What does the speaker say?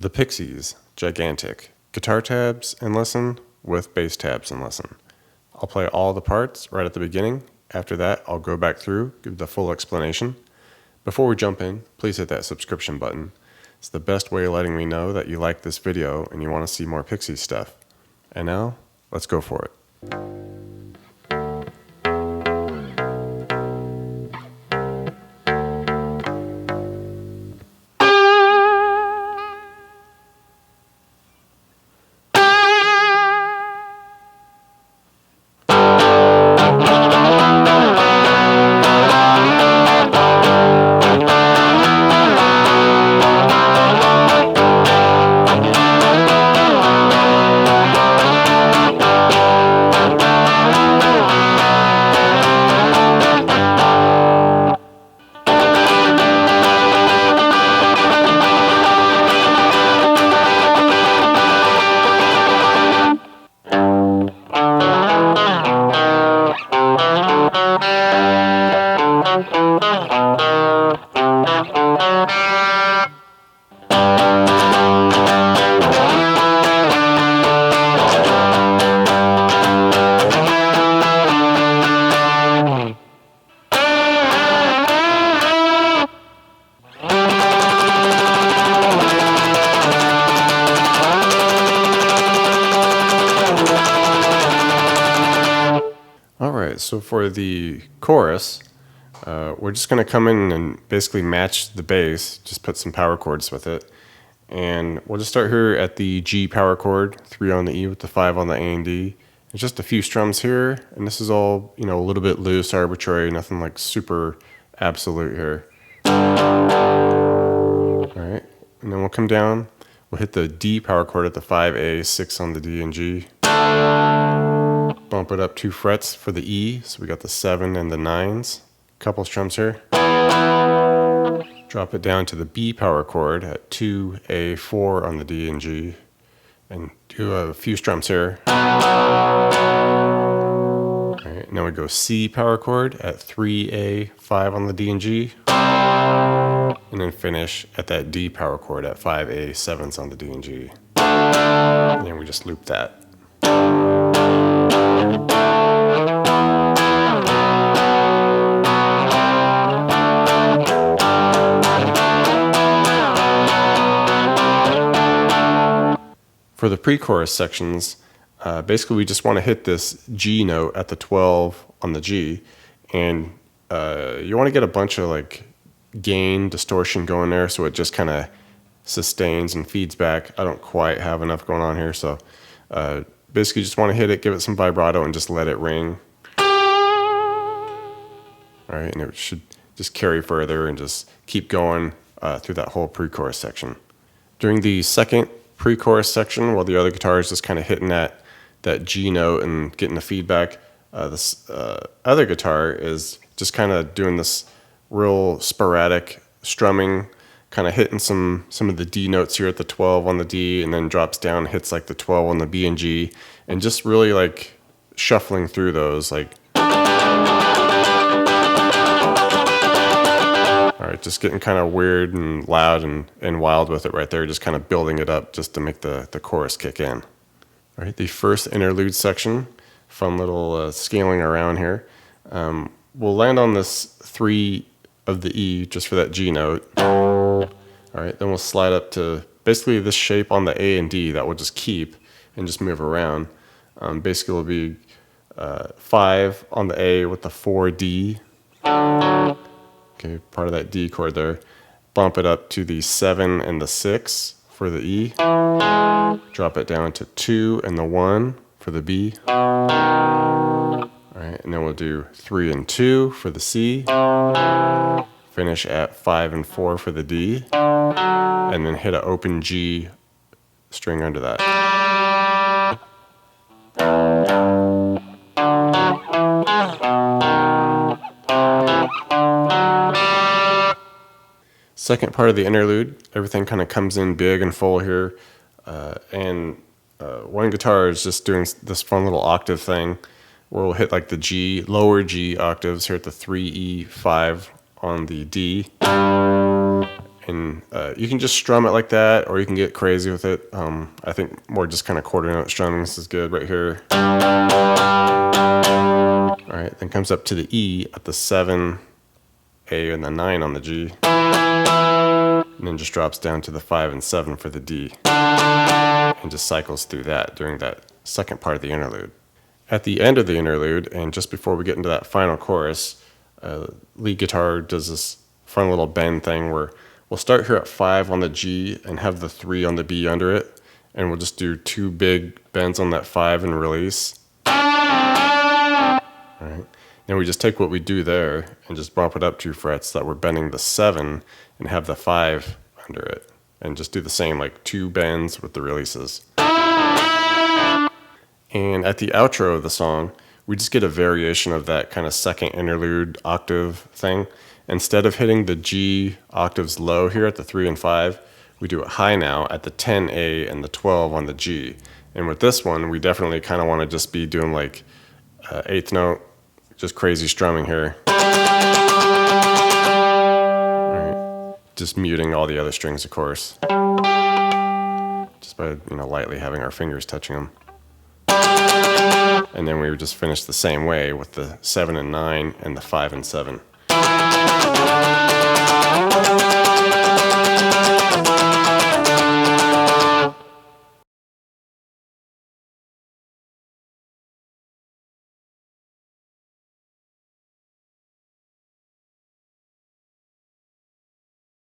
The Pixies, Gigantic. Guitar tabs and listen with bass tabs and listen. I'll play all the parts right at the beginning. After that, I'll go back through, give the full explanation. Before we jump in, please hit that subscription button. It's the best way of letting me know that you like this video and you want to see more Pixies stuff. And now, let's go for it. Alright, so for the chorus, we're just going to come in and basically match the bass, just put some power chords with it. And we'll just start here at the G power chord, 3 on the E with the 5 on the A and D. There's just a few strums here, and this is all, a little bit loose, arbitrary, nothing like super absolute here. Alright, and then we'll come down, we'll hit the D power chord at the 5A, 6 on the D and G. Bump it up 2 frets for the E, so we got the 7 and the 9s. Couple strums here. Drop it down to the B power chord at 2A, 4 on the D and G, and do a few strums here. Alright, now we go C power chord at 3A, 5 on the D and G, and then finish at that D power chord at 5A, 7s on the D and G. And then we just loop that. For the pre-chorus sections, basically we just want to hit this G note at the 12 on the G, and you want to get a bunch of gain, distortion going there so it just kind of sustains and feeds back. I don't quite have enough going on here, so basically just want to hit it, give it some vibrato, and just let it ring. Alright, and it should just carry further and just keep going through that whole pre-chorus section. During the second pre-chorus section, while the other guitar is just kind of hitting that G note and getting the feedback, this other guitar is just kind of doing this real sporadic strumming, kind of hitting some of the D notes here at the 12 on the D, and then drops down, hits the 12 on the B and G, and just really shuffling through those, Alright, just getting kind of weird and loud and wild with it right there, just kind of building it up just to make the chorus kick in. Alright, the first interlude section, fun little scaling around here. We'll land on this 3 of the E just for that G note. Alright, then we'll slide up to basically this shape on the A and D that we'll just keep and just move around. Basically it'll be 5 on the A with the 4D. Okay, part of that D chord there. Bump it up to the 7 and the 6 for the E. Drop it down to 2 and the 1 for the B. Alright, and then we'll do 3 and 2 for the C. Finish at 5 and 4 for the D. And then hit an open G string under that. Second part of the interlude, everything kind of comes in big and full here, and one guitar is just doing this fun little octave thing where we'll hit the G, lower G octaves here at the 3E, 5 on the D, And you can just strum it like that, or you can get crazy with it. I think more just kind of quarter note strumming. This is good right here. All right, then comes up to the E at the 7, A, and the 9 on the G. And then just drops down to the 5 and 7 for the D. And just cycles through that during that second part of the interlude. At the end of the interlude, and just before we get into that final chorus, lead guitar does this fun little bend thing where we'll start here at 5 on the G and have the 3 on the B under it, and we'll just do 2 big bends on that 5 and release. All right. Then we just take what we do there and just bump it up 2 frets so that we're bending the 7 and have the 5 under it, and just do the same, like 2 bends with the releases. And at the outro of the song, we just get a variation of that kind of second interlude octave thing. Instead of hitting the G octaves low here at the 3 and 5, we do it high now at the 10 A and the 12 on the G. And with this one, we definitely kind of want to just be doing like 8th note, just crazy strumming here. All right. Just muting all the other strings, of course. Just by, lightly having our fingers touching them. And then we would just finish the same way with the 7 and 9 and the 5 and 7.